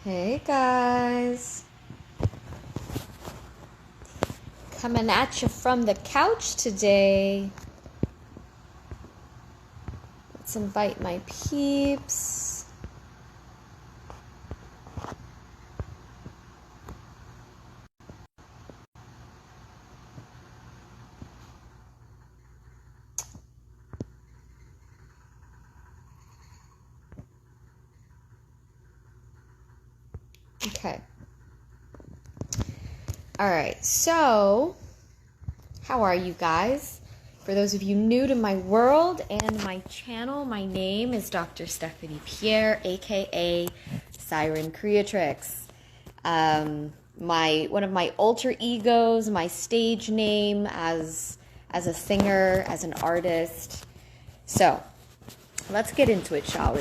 Hey guys, coming at you from the couch today. Let's invite my peeps. Okay. All right, so how are you guys? For those of you new to my world and my channel, my name is Dr. Stephanie Pierre, aka Siren Creatrix. One of my alter egos, my stage name as a singer, as an artist. So let's get into it, shall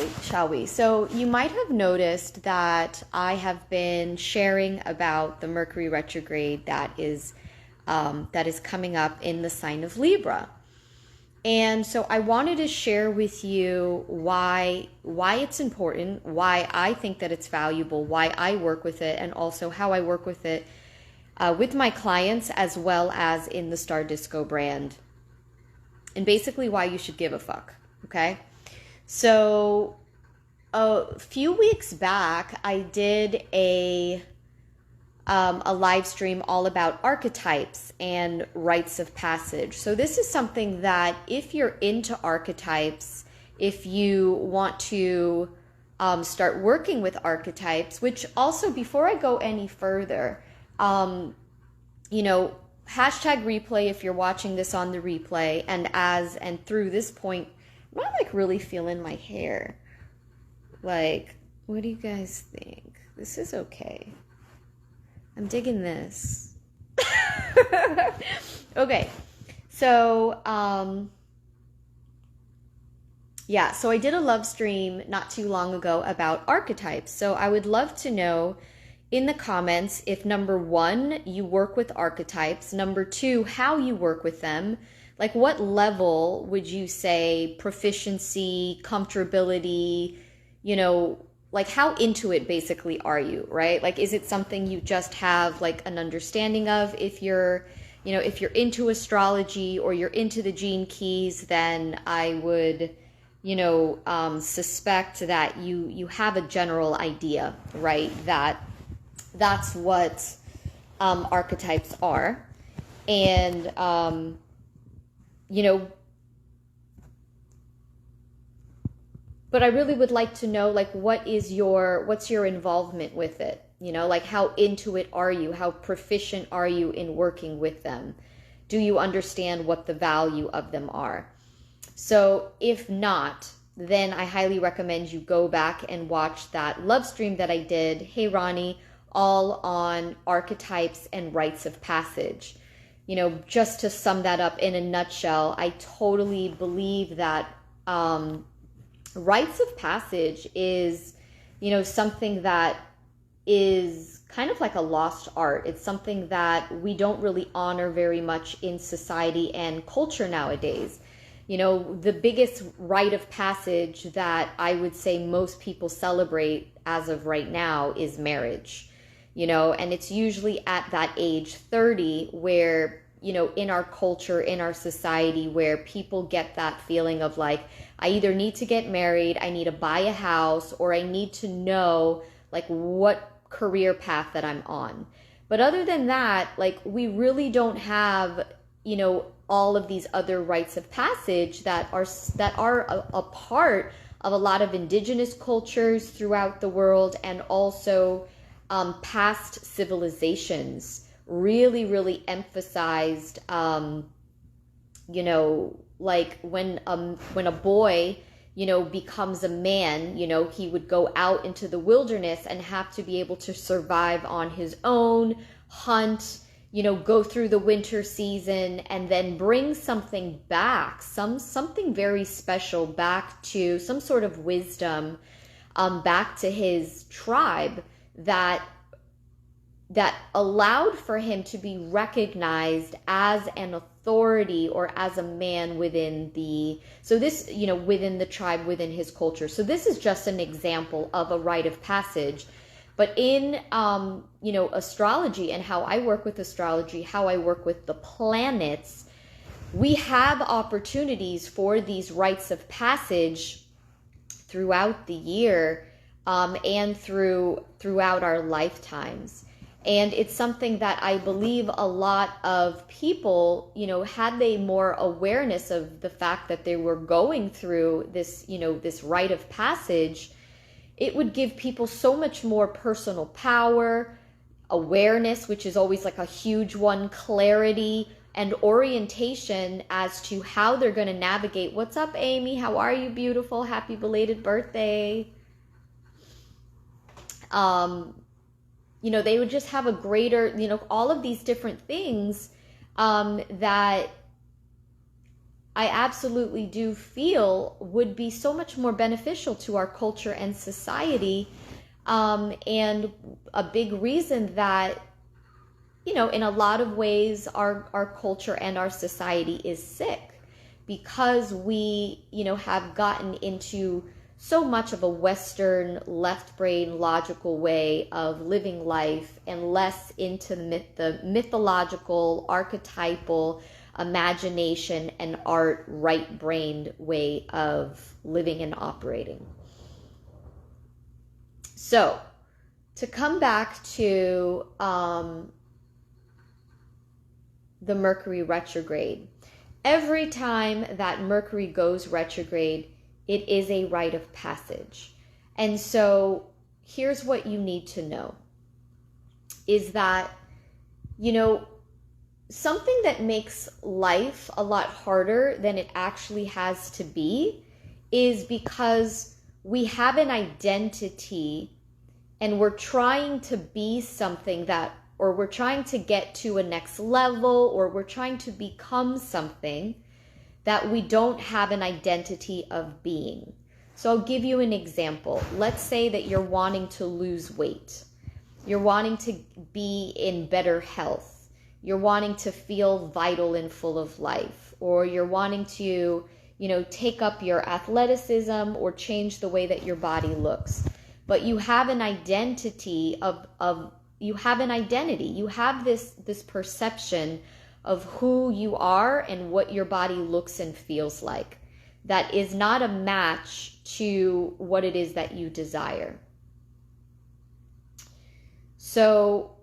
we? So you might have noticed that I have been sharing about the Mercury retrograde that is coming up in the sign of Libra. And so I wanted to share with you why it's important, why I think that it's valuable, why I work with it, and also how I work with it with my clients as well as in the Star Disco brand. And basically why you should give a fuck, okay? So a few weeks back, I did a live stream all about archetypes and rites of passage. So this is something that if you're into archetypes, if you want to start working with archetypes, which also before I go any further, hashtag replay if you're watching this on the replay, and through this point, I'm not like really feeling my hair. Like, what do you guys think? This is okay. I'm digging this. Okay. So, so I did a love stream not too long ago about archetypes. So I would love to know in the comments if number one, you work with archetypes, number two, how you work with them. Like what level would you say proficiency, comfortability, like how into it basically are you, right? Like, is it something you just have like an understanding of? If you're into astrology or you're into the gene keys, then I would, suspect that you have a general idea, right? That's what archetypes are. And, but I really would like to know, like, what's your involvement with it? Like how into it are you? How proficient are you in working with them? Do you understand what the value of them are? So if not, then I highly recommend you go back and watch that love stream that I did. Hey, Ronnie, all on archetypes and rites of passage. Just to sum that up in a nutshell, I totally believe that rites of passage is, something that is kind of like a lost art. It's something that we don't really honor very much in society and culture nowadays. The biggest rite of passage that I would say most people celebrate as of right now is marriage. And it's usually at that age 30 where, in our culture, in our society, where people get that feeling of like, I either need to get married, I need to buy a house, or I need to know like what career path that I'm on. But other than that, like we really don't have, all of these other rites of passage that are a part of a lot of indigenous cultures throughout the world, and also past civilizations really, really emphasized, like when a boy, becomes a man, he would go out into the wilderness and have to be able to survive on his own, hunt, go through the winter season, and then bring something back, something very special back to some sort of wisdom, back to his tribe that allowed for him to be recognized as an authority or as a man within the tribe, within his culture. So this is just an example of a rite of passage But in, astrology and how I work with astrology, how I work with the planets, we have opportunities for these rites of passage throughout the year, and throughout our lifetimes. And it's something that I believe a lot of people, had they more awareness of the fact that they were going through this, this rite of passage, it would give people so much more personal power, awareness, which is always like a huge one, clarity, and orientation as to how they're going to navigate. What's up, Amy? How are you, beautiful? Happy belated birthday. They would just have a greater, all of these different things that I absolutely do feel would be so much more beneficial to our culture and society. And a big reason that, in a lot of ways, our culture and our society is sick, because we, have gotten into so much of a Western left brain logical way of living life, and less into the mythological, archetypal, imagination and art, right-brained way of living and operating. So, to come back to the Mercury retrograde, every time that Mercury goes retrograde, it is a rite of passage. And so here's what you need to know, is that, something that makes life a lot harder than it actually has to be is because we have an identity and we're trying to be something that, or we're trying to get to a next level, or we're trying to become something that we don't have an identity of being. So I'll give you an example. Let's say that you're wanting to lose weight. You're wanting to be in better health. You're wanting to feel vital and full of life. Or you're wanting to, take up your athleticism or change the way that your body looks. But you have an identity you have an identity. You have this perception of who you are and what your body looks and feels like, that is not a match to what it is that you desire. So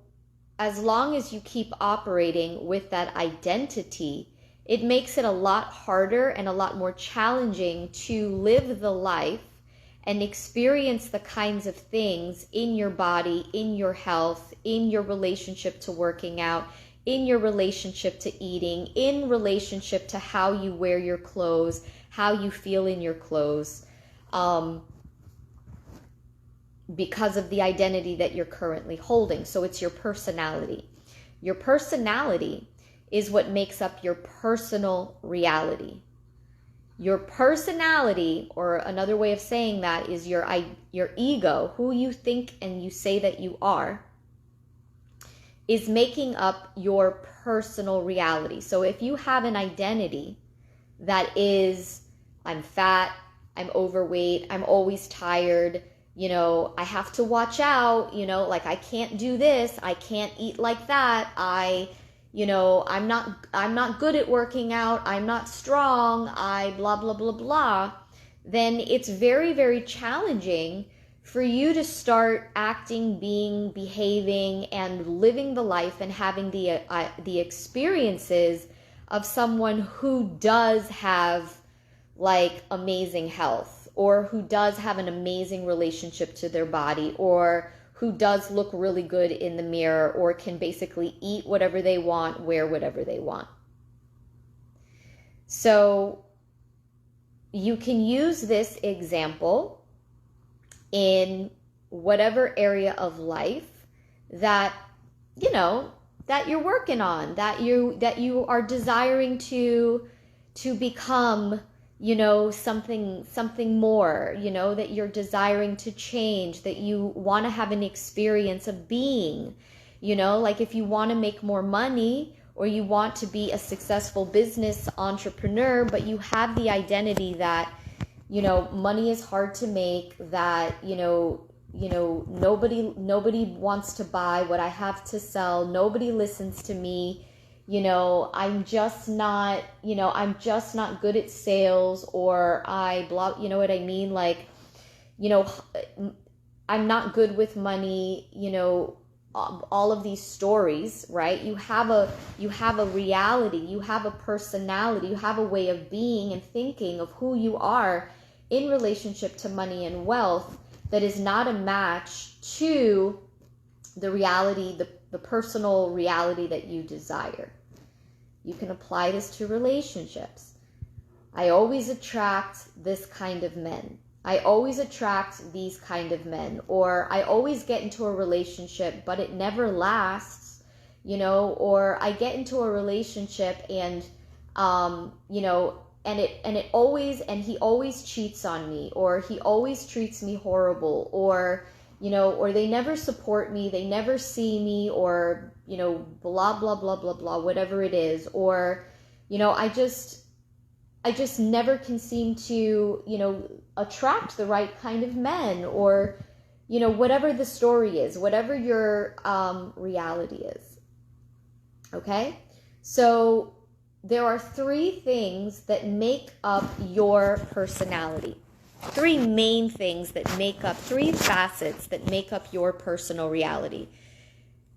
as long as you keep operating with that identity, it makes it a lot harder and a lot more challenging to live the life and experience the kinds of things in your body, in your health, in your relationship to working out, in your relationship to eating, in relationship to how you wear your clothes, how you feel in your clothes, because of the identity that you're currently holding. So it's your personality. Your personality is what makes up your personal reality. Your personality, or another way of saying that, is your ego, who you think and you say that you are, is making up your personal reality. So if you have an identity that is, I'm fat, I'm overweight, I'm always tired, I have to watch out, like I can't do this, I can't eat like that, I'm not good at working out, I'm not strong, I blah, blah, blah, blah, then it's very, very challenging for you to start acting, being, behaving, and living the life and having the experiences of someone who does have like amazing health, or who does have an amazing relationship to their body, or who does look really good in the mirror, or can basically eat whatever they want, wear whatever they want. So you can use this example in whatever area of life that, that you're working on, that you are desiring to become, something more, that you're desiring to change, that you want to have an experience of being, like if you want to make more money, or you want to be a successful business entrepreneur, but you have the identity that, money is hard to make, that, nobody wants to buy what I have to sell. Nobody listens to me. I'm just not good at sales, or you know what I mean? Like, I'm not good with money, all of these stories, right? You have a reality, you have a personality, you have a way of being and thinking of who you are in relationship to money and wealth that is not a match to the reality, the personal reality that you desire. You can apply this to relationships. I always attract this kind of men. I always attract these kind of men. Or I always get into a relationship, but it never lasts, or I get into a relationship and, and he always cheats on me, or he always treats me horrible, or they never support me, they never see me, or, blah, blah, blah, blah, blah, whatever it is. Or, I just never can seem to, attract the right kind of men, or, whatever the story is, whatever your reality is. Okay? So there are 3 things that make up your personality. 3 main things that make up, 3 facets that make up your personal reality.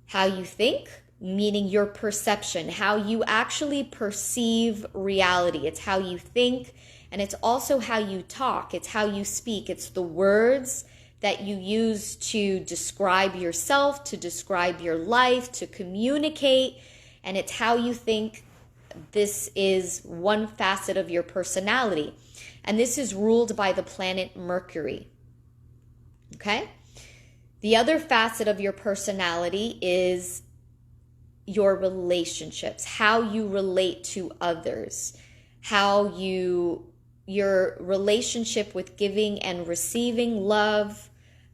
How you think, meaning your perception, how you actually perceive reality. It's how you think, and it's also how you talk. It's how you speak. It's the words that you use to describe yourself, to describe your life, to communicate, and it's how you think. This is one facet of your personality. And this is ruled by the planet Mercury. Okay? The other facet of your personality is your relationships, how you relate to others, your relationship with giving and receiving love,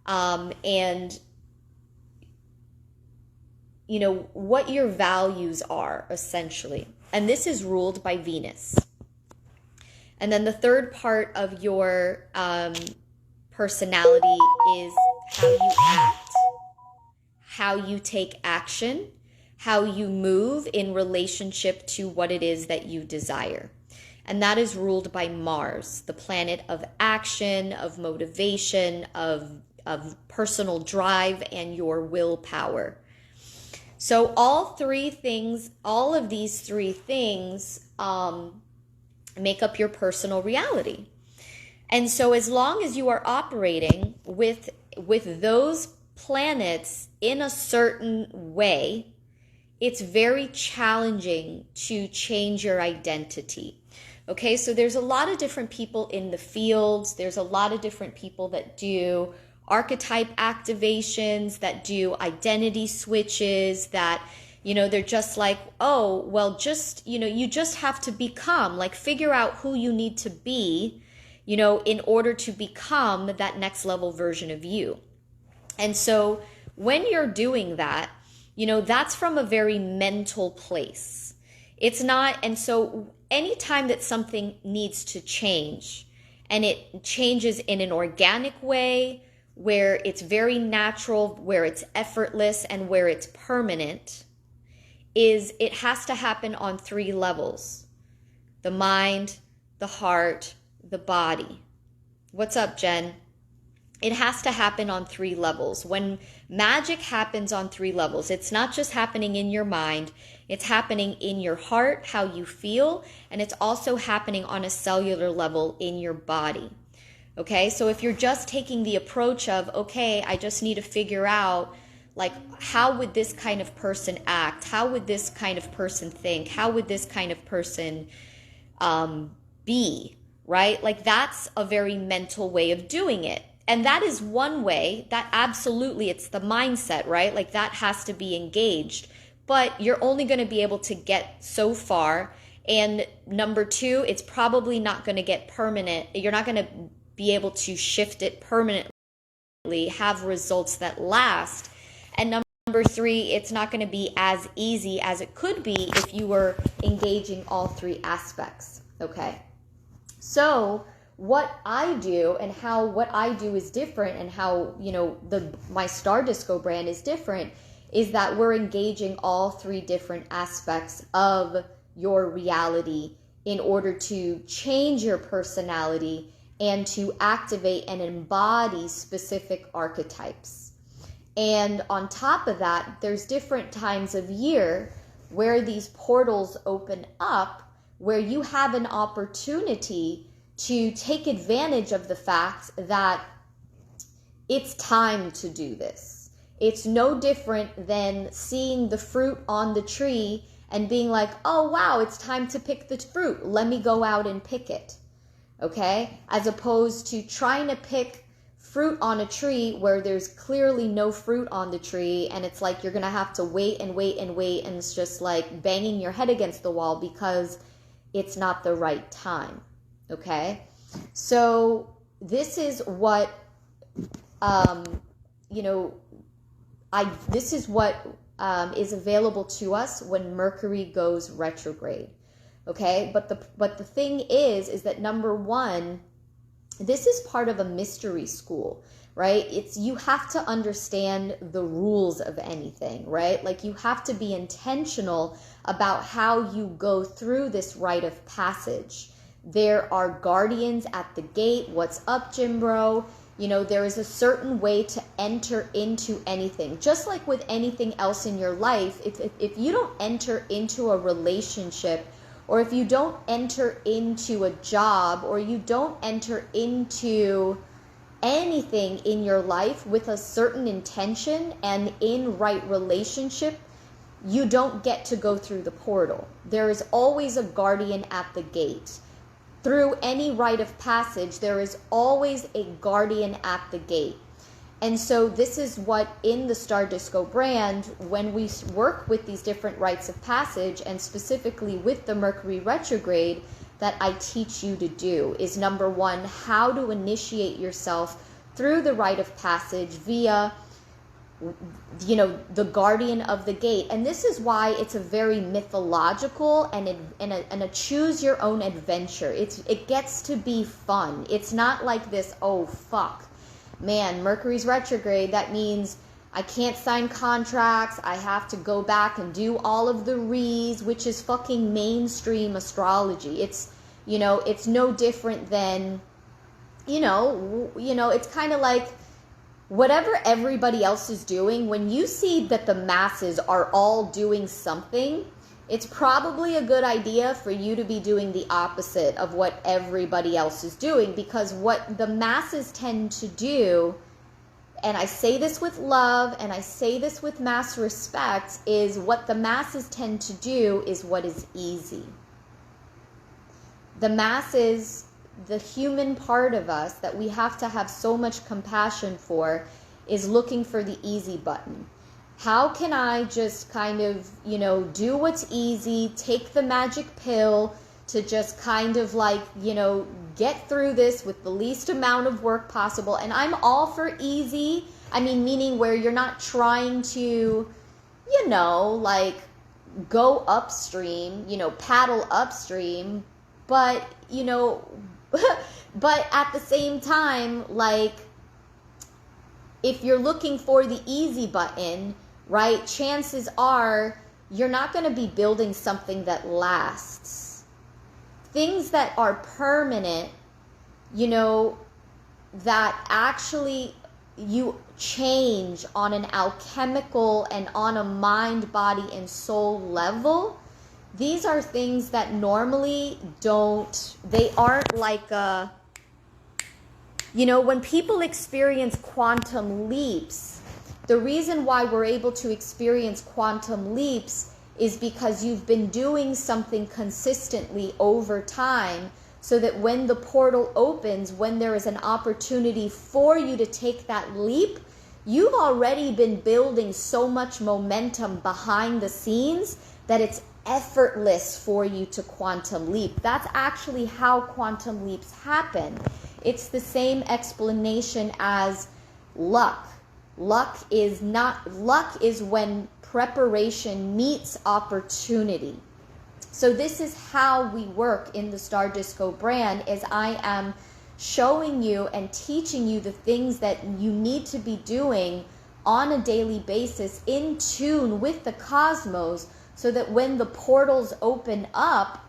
and what your values are, essentially. And this is ruled by Venus. And then the third part of your personality is how you act, how you take action, how you move in relationship to what it is that you desire. And that is ruled by Mars, the planet of action, of motivation, of personal drive, and your willpower. So all of these 3 things make up your personal reality. And so as long as you are operating with those planets in a certain way, it's very challenging to change your identity. Okay, so there's a lot of different people in the fields. There's a lot of different people that do archetype activations, that do identity switches, that, they're just like, oh, well, just, you just have to become, like, figure out who you need to be, in order to become that next level version of you. And so when you're doing that, that's from a very mental place. It's not, and so anytime that something needs to change, and it changes in an organic way, where it's very natural, where it's effortless, and where it's permanent, it has to happen on 3 levels: the mind, the heart, the body. What's up, Jen? It has to happen on 3 levels. When magic happens on 3 levels, it's not just happening in your mind, it's happening in your heart, how you feel, and it's also happening on a cellular level in your body. Okay, so if you're just taking the approach of, okay, I just need to figure out, like, how would this kind of person act? How would this kind of person think? How would this kind of person be, right? Like, that's a very mental way of doing it. And that is one way that absolutely, it's the mindset, right? Like, that has to be engaged. But you're only going to be able to get so far. And number 2, it's probably not going to get permanent. You're not going to be able to shift it permanently, have results that last. And number 3, it's not going to be as easy as it could be if you were engaging all 3 aspects, okay? So what I do and how what I do is different, and how, you know, my Star Disco brand is different, is that we're engaging all three different aspects of your reality in order to change your personality and to activate and embody specific archetypes. And on top of that, there's different times of year where these portals open up, where you have an opportunity to take advantage of the fact that it's time to do this. It's no different than seeing the fruit on the tree and being like, oh wow, it's time to pick the fruit. Let me go out and pick it. Okay? As opposed to trying to pick fruit on a tree where there's clearly no fruit on the tree, and it's like you're going to have to wait and wait and wait, and it's just like banging your head against the wall because it's not the right time. Okay? So this is what, this is what is available to us when Mercury goes retrograde. Okay? But the thing is that number one, this is part of a mystery school, right? You have to understand the rules of anything, right? Like, you have to be intentional about how you go through this rite of passage. There are guardians at the gate. What's up, Jim Bro? You know, there is a certain way to enter into anything. Just like with anything else in your life, if you don't enter into a relationship, or if you don't enter into a job, or you don't enter into anything in your life with a certain intention and in right relationship, you don't get to go through the portal. There is always a guardian at the gate. Through any rite of passage, there is always a guardian at the gate. And so this is what, in the Star Disco brand, when we work with these different rites of passage, and specifically with the Mercury retrograde, that I teach you to do is, number one, how to initiate yourself through the rite of passage via, you know, the guardian of the gate. And this is why it's a very mythological and a choose your own adventure. It gets to be fun. It's not like this, oh fuck, man, Mercury's retrograde, that means I can't sign contracts, I have to go back and do all of the re's, which is fucking mainstream astrology. It's, you know, it's no different than, you know, it's kind of like whatever everybody else is doing. When you see that the masses are all doing something, it's probably a good idea for you to be doing the opposite of what everybody else is doing, because what the masses tend to do, and I say this with love and I say this with mass respect, is what the masses tend to do is what is easy. The masses, the human part of us that we have to have so much compassion for, is looking for the easy button. How can I just kind of, you know, do what's easy, take the magic pill to just kind of like, you know, get through this with the least amount of work possible. And I'm all for easy. I mean, meaning where you're not trying to, you know, like go upstream, you know, paddle upstream, but, you know, but at the same time, like, if you're looking for the easy button, right, chances are you're not going to be building something that lasts. Things that are permanent, you know, that actually you change on an alchemical and on a mind, body, and soul level, these are things that normally they aren't like a, you know, when people experience quantum leaps, the reason why we're able to experience quantum leaps is because you've been doing something consistently over time, so that when the portal opens, when there is an opportunity for you to take that leap, you've already been building so much momentum behind the scenes that it's effortless for you to quantum leap. That's actually how quantum leaps happen. It's the same explanation as luck. Luck is when preparation meets opportunity. So this is how we work in the Star Disco brand, is I am showing you and teaching you the things that you need to be doing on a daily basis, in tune with the cosmos, so that when the portals open up,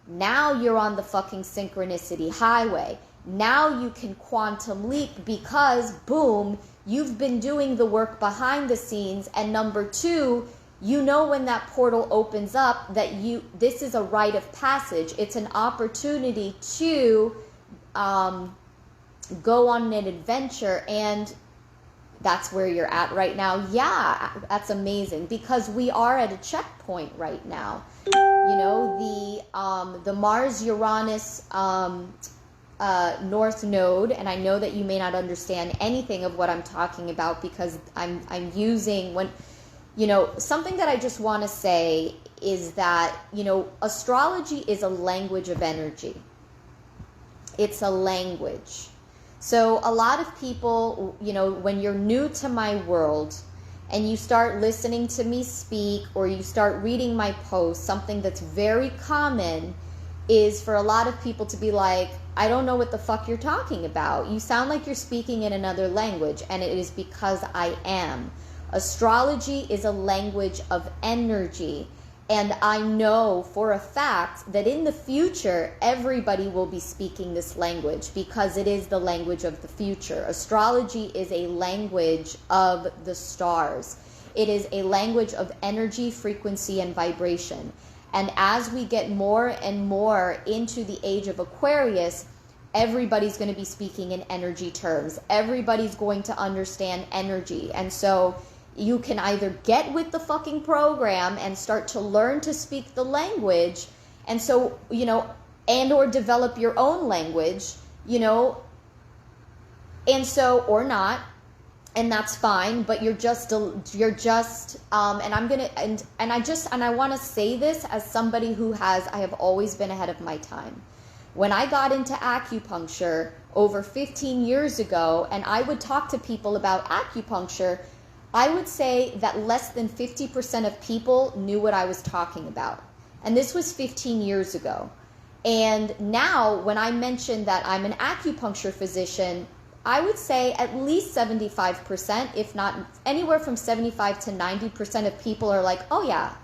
now you're on the fucking synchronicity highway. Now you can quantum leap because, boom, you've been doing the work behind the scenes. And number two, you know when that portal opens up that this is a rite of passage. It's an opportunity to go on an adventure, and that's where you're at right now. Yeah, that's amazing, because we are at a checkpoint right now. You know, the Mars-Uranus North Node, and I know that you may not understand anything of what I'm talking about, because I'm using, when, you know, something that I just want to say is that, you know, astrology is a language of energy. It's a language. So a lot of people, you know, when you're new to my world and you start listening to me speak, or you start reading my posts, something that's very common is for a lot of people to be like, I don't know what the fuck you're talking about. You sound like you're speaking in another language. And it is because I am. Astrology is a language of energy. And I know for a fact that in the future, everybody will be speaking this language, because it is the language of the future. Astrology is a language of the stars. It is a language of energy, frequency, and vibration. And as we get more and more into the age of Aquarius, everybody's going to be speaking in energy terms. Everybody's going to understand energy. And so you can either get with the fucking program and start to learn to speak the language, and so, you know, and or develop your own language, you know, and so, or not, and that's fine, but you're just and I'm gonna, and I want to say this as somebody who I have always been ahead of my time. When I got into acupuncture over 15 years ago, and I would talk to people about acupuncture, I would say that less than 50% of people knew what I was talking about. And this was 15 years ago. And now when I mention that I'm an acupuncture physician, I would say at least 75%, if not anywhere from 75 to 90% of people are like, oh yeah,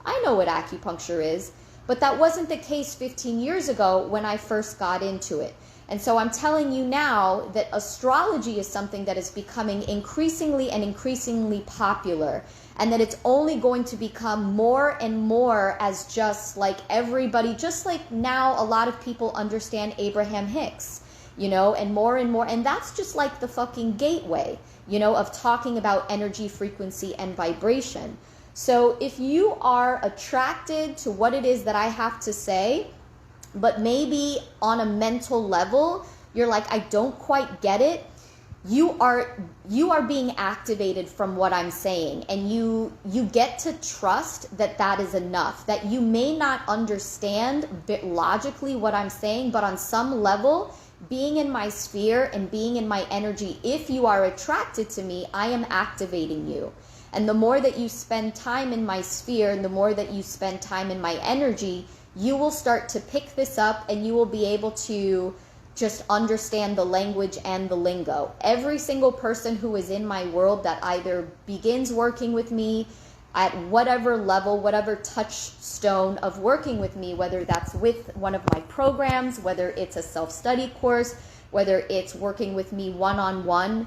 I know what acupuncture is. But that wasn't the case 15 years ago when I first got into it. And so I'm telling you now that astrology is something that is becoming increasingly and increasingly popular, and that it's only going to become more and more as just like everybody, just like now a lot of people understand Abraham Hicks, you know, and more, and that's just like the fucking gateway, you know, of talking about energy, frequency, and vibration. So if you are attracted to what it is that I have to say, but maybe on a mental level, you're like, I don't quite get it, you are being activated from what I'm saying. And you get to trust that that is enough, that you may not understand logically what I'm saying, but on some level, being in my sphere and being in my energy, if you are attracted to me, I am activating you. And the more that you spend time in my sphere, and the more that you spend time in my energy, you will start to pick this up, and you will be able to just understand the language and the lingo. Every single person who is in my world that either begins working with me at whatever level, whatever touchstone of working with me, whether that's with one of my programs, whether it's a self-study course, whether it's working with me one-on-one,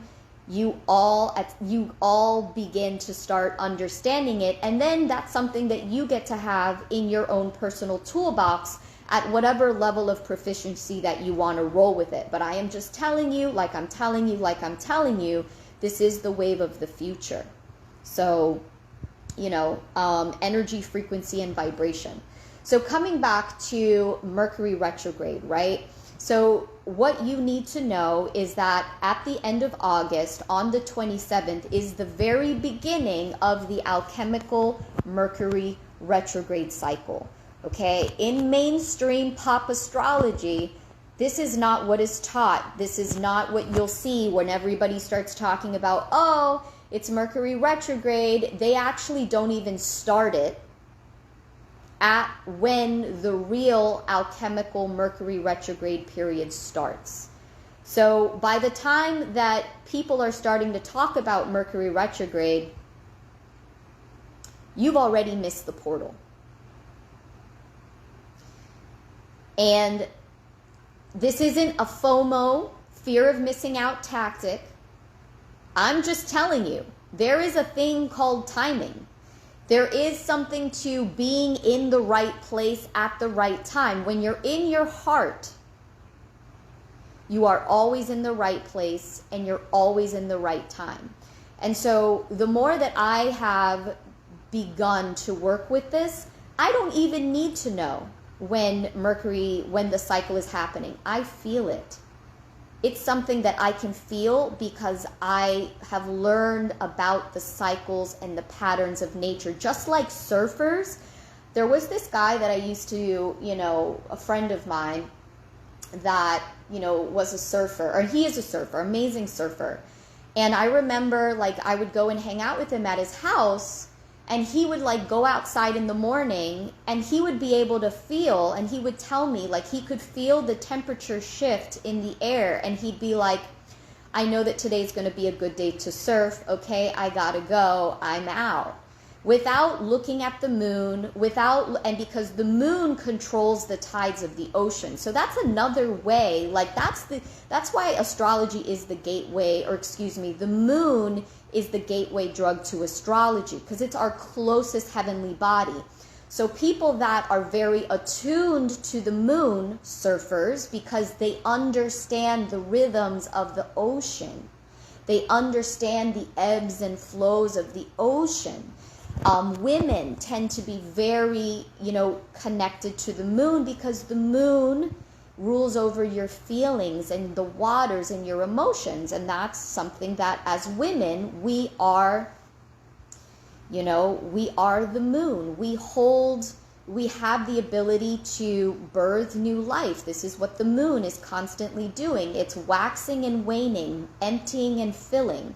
you all begin to start understanding it. And then that's something that you get to have in your own personal toolbox at whatever level of proficiency that you want to roll with it. But I am just telling you, like I'm telling you, this is the wave of the future. So, you know, energy, frequency, and vibration. So coming back to Mercury retrograde, right? So what you need to know is that at the end of August, on the 27th, is the very beginning of the alchemical Mercury retrograde cycle. Okay, in mainstream pop astrology, this is not what is taught. This is not what you'll see when everybody starts talking about, oh, it's Mercury retrograde. They actually don't even start it at when the real alchemical Mercury retrograde period starts. So by the time that people are starting to talk about Mercury retrograde, you've already missed the portal. And this isn't a FOMO, fear of missing out tactic. I'm just telling you, there is a thing called timing. There is something to being in the right place at the right time. When you're in your heart, you are always in the right place and you're always in the right time. And so the more that I have begun to work with this, I don't even need to know when the cycle is happening. I feel it. It's something that I can feel because I have learned about the cycles and the patterns of nature. Just like surfers, there was this guy that I used to, a friend of mine that, was a surfer, or he is a surfer, amazing surfer. And I remember I would go and hang out with him at his house, and he would go outside in the morning and he would be able to feel, and he would tell me he could feel the temperature shift in the air, and he'd be like, I know that today's going to be a good day to surf. Okay, I gotta go. I'm out. Without looking at the moon, and because the moon controls the tides of the ocean. So that's another way, that's why astrology is the gateway, the moon is the gateway drug to astrology, because it's our closest heavenly body. So people that are very attuned to the moon, surfers, because they understand the rhythms of the ocean. They understand the ebbs and flows of the ocean. Women tend to be very, connected to the moon because the moon rules over your feelings and the waters and your emotions. And that's something that as women, we are the moon. We have the ability to birth new life. This is what the moon is constantly doing. It's waxing and waning, emptying and filling.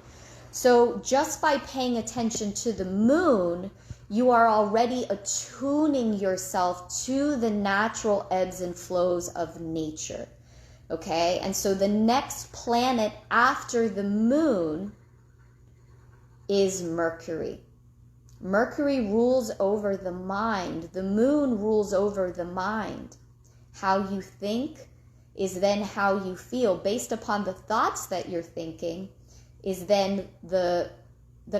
So just by paying attention to the moon, you are already attuning yourself to the natural ebbs and flows of nature. Okay? And so the next planet after the moon is Mercury. Mercury rules over the mind. The moon rules over the mind. How you think is then how you feel. Based upon the thoughts that you're thinking is then the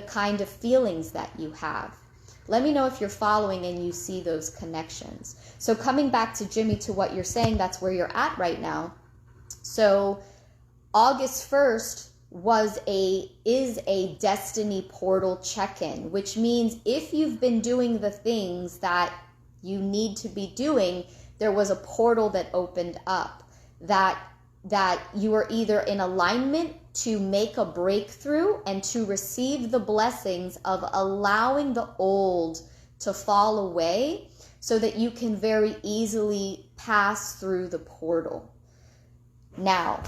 kind of feelings that you have. Let me know if you're following and you see those connections. So coming back to Jimmy, to what you're saying, that's where you're at right now. So August 1st is a destiny portal check-in, which means if you've been doing the things that you need to be doing, there was a portal that opened up, that you are either in alignment to make a breakthrough and to receive the blessings of allowing the old to fall away so that you can very easily pass through the portal. Now,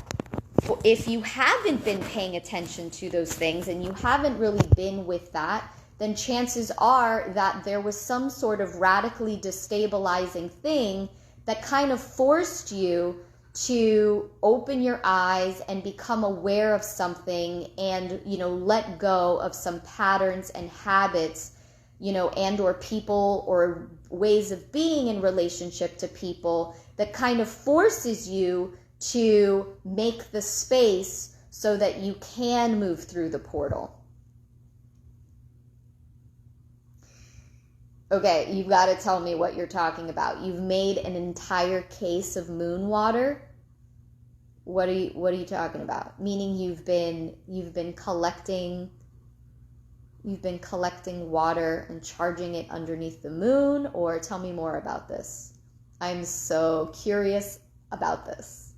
if you haven't been paying attention to those things and you haven't really been with that, then chances are that there was some sort of radically destabilizing thing that kind of forced you to open your eyes and become aware of something and, let go of some patterns and habits, and or people or ways of being in relationship to people that kind of forces you to make the space so that you can move through the portal. Okay, you've got to tell me what you're talking about. You've made an entire case of moon water. What are you talking about? Meaning you've been collecting water and charging it underneath the moon, or tell me more about this. I'm so curious about this.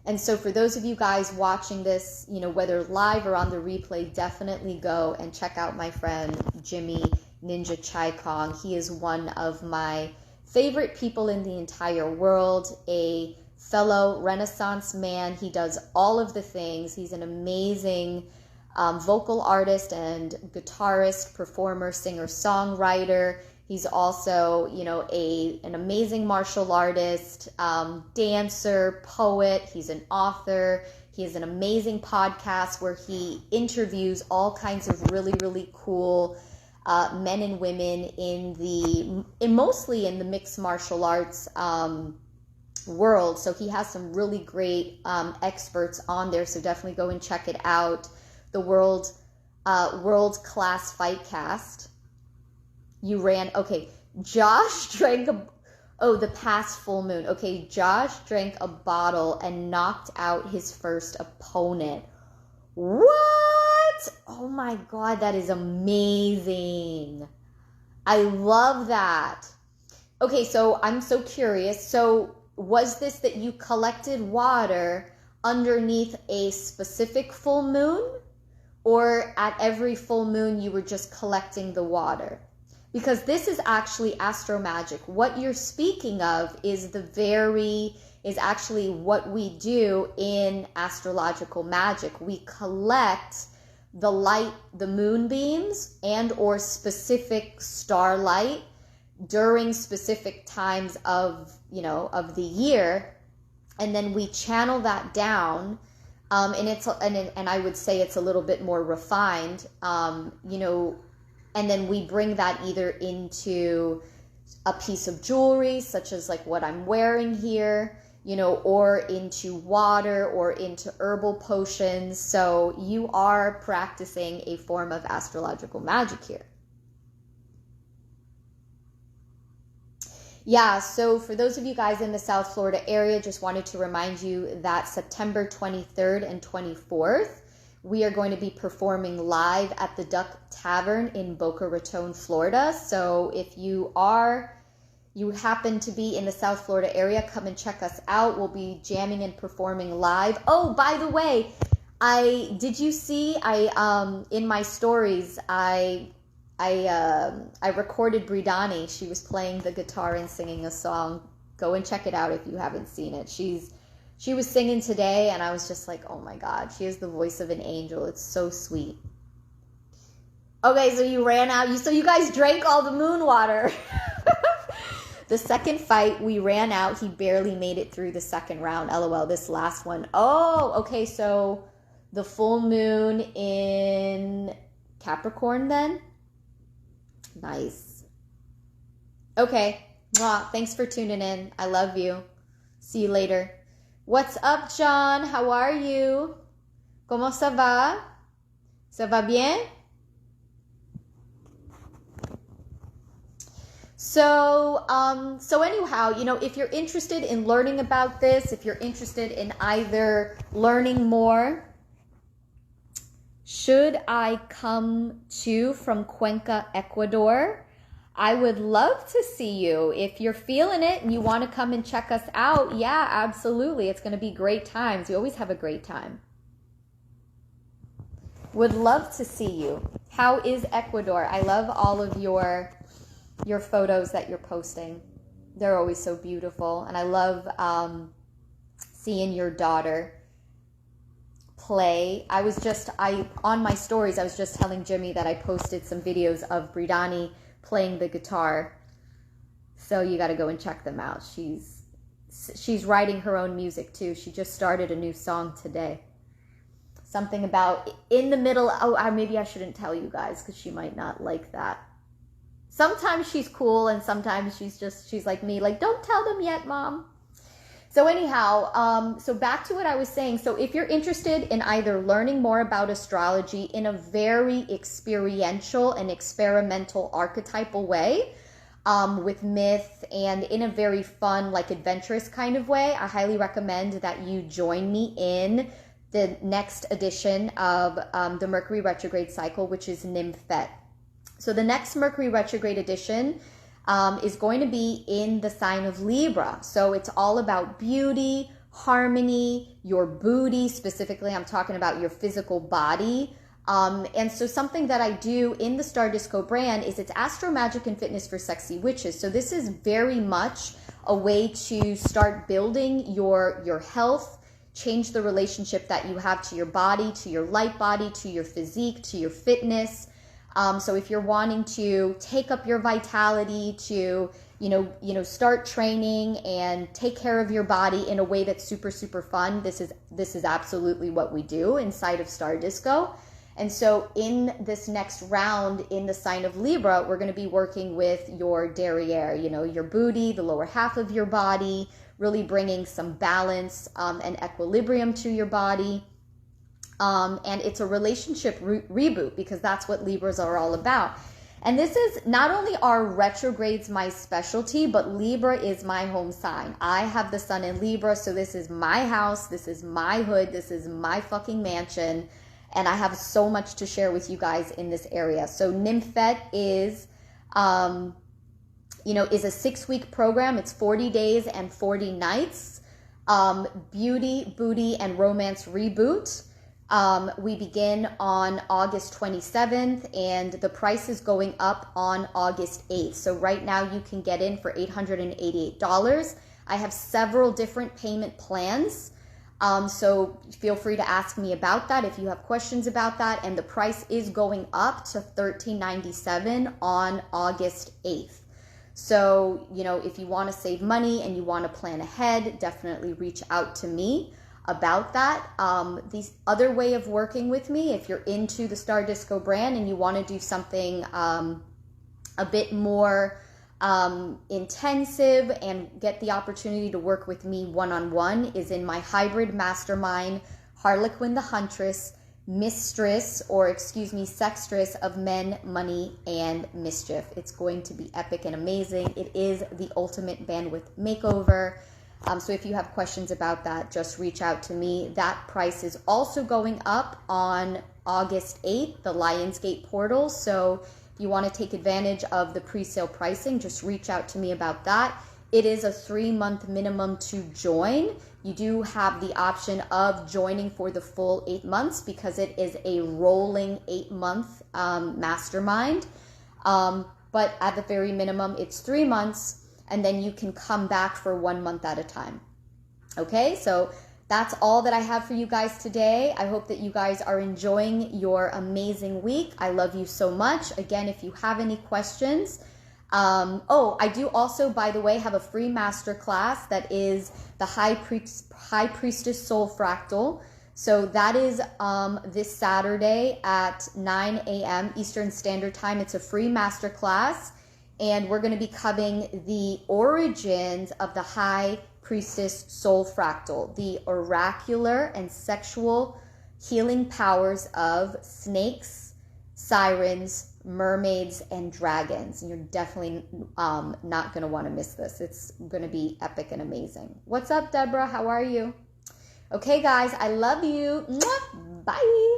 And so for those of you guys watching this, whether live or on the replay, definitely go and check out my friend Jimmy Ninja Chai Kong. He is one of my favorite people in the entire world, a fellow Renaissance man. He does all of the things. He's an amazing vocal artist and guitarist, performer, singer, songwriter. He's also, you know, an amazing martial artist, dancer, poet. He's an author. He has an amazing podcast where he interviews all kinds of really, really cool men and women mostly in the mixed martial arts world. So he has some really great experts on there. So definitely go and check it out. The World Class Fight Cast. You ran, okay, Josh drank the past full moon. Okay, Josh drank a bottle and knocked out his first opponent. What? Oh my God, that is amazing. I love that. Okay, so I'm so curious. So was this that you collected water underneath a specific full moon? Or at every full moon you were just collecting the water? Because this is actually astro magic. What you're speaking of is actually what we do in astrological magic. We collect the light, the moonbeams, and or specific starlight during specific times of the year, and then we channel that down. And I would say it's a little bit more refined, and then we bring that either into a piece of jewelry, such as like what I'm wearing here, or into water or into herbal potions. So you are practicing a form of astrological magic here. Yeah, so for those of you guys in the South Florida area, just wanted to remind you that September 23rd and 24th, we are going to be performing live at the Duck Tavern in Boca Raton, Florida. So if you happen to be in the South Florida area, come and check us out. We'll be jamming and performing live. Oh, by the way, did you see in my stories, I recorded Bridani. She was playing the guitar and singing a song. Go and check it out if you haven't seen it. She was singing today, and I was just like, oh my God, she has the voice of an angel. It's so sweet. Okay, so you ran out. So you guys drank all the moon water. The second fight, we ran out. He barely made it through the second round. LOL, this last one. Oh, okay, so the full moon in Capricorn then? Nice. Okay. Mwah. Thanks for tuning in. I love you. See you later. What's up, John? How are you? ¿Cómo ça va? Ça va bien? So anyhow, if you're interested in learning about this, if you're interested in either learning more, should I come from Cuenca, Ecuador? I would love to see you. If you're feeling it and you want to come and check us out, yeah, absolutely. It's going to be great times. We always have a great time. Would love to see you. How is Ecuador? I love all of your photos that you're posting. They're always so beautiful. And I love seeing your daughter play. On my stories, I was just telling Jimmy that I posted some videos of Bridani playing the guitar. So you got to go and check them out. She's writing her own music too. She just started a new song today. Something about in the middle. Oh, maybe I shouldn't tell you guys because she might not like that. Sometimes she's cool and sometimes she's like me, like, don't tell them yet, Mom. So anyhow, so back to what I was saying. So if you're interested in either learning more about astrology in a very experiential and experimental archetypal way, with myth and in a very fun, like adventurous kind of way, I highly recommend that you join me in the next edition of the Mercury retrograde cycle, which is Nymphet. So the next Mercury retrograde edition is going to be in the sign of Libra. So it's all about beauty, harmony, your booty. Specifically, I'm talking about your physical body. And so something that I do in the Star Disco brand is it's Astro Magic and Fitness for Sexy Witches. So this is very much a way to start building your health, change the relationship that you have to your body, to your light body, to your physique, to your fitness. So if you're wanting to take up your vitality, to start training and take care of your body in a way that's super, super fun, this is absolutely what we do inside of Star Disco. And so in this next round in the sign of Libra, we're going to be working with your derriere, your booty, the lower half of your body, really bringing some balance and equilibrium to your body. And it's a relationship reboot, because that's what Libras are all about. And this is not only are retrogrades my specialty, but Libra is my home sign. I have the sun in Libra, so this is my house, this is my hood, this is my fucking mansion. And I have so much to share with you guys in this area. So Nymphet is, is a 6-week program. It's 40 days and 40 nights. Beauty, booty, and romance reboot. We begin on August 27th, and the price is going up on August 8th. So right now you can get in for $888. I have several different payment plans. So feel free to ask me about that if you have questions about that. And the price is going up to $1397 on August 8th. So, if you want to save money and you want to plan ahead, definitely reach out to me about that. The other way of working with me, if you're into the Star Disco brand and you want to do something a bit more intensive and get the opportunity to work with me one-on-one, is in my hybrid mastermind, Harlequin the Huntress, Sextress of Men, Money, and Mischief. It's going to be epic and amazing. It is the ultimate bandwidth makeover. So if you have questions about that, just reach out to me. That price is also going up on August 8th, the Lionsgate portal. So if you want to take advantage of the pre-sale pricing, just reach out to me about that. It is a 3-month minimum to join. You do have the option of joining for the full 8 months, because it is a rolling 8-month mastermind. But at the very minimum, it's 3 months, and then you can come back for 1 month at a time. Okay, so that's all that I have for you guys today. I hope that you guys are enjoying your amazing week. I love you so much. Again, if you have any questions, I do also, by the way, have a free masterclass that is the High Priestess Soul Fractal. So that is this Saturday at 9 a.m. Eastern Standard Time. It's a free masterclass, and we're going to be covering the origins of the High Priestess Soul Fractal, the oracular and sexual healing powers of snakes, sirens, mermaids, and dragons. And you're definitely not going to want to miss this. It's going to be epic and amazing. What's up, Deborah? How are you? Okay, guys, I love you. Mwah! Bye.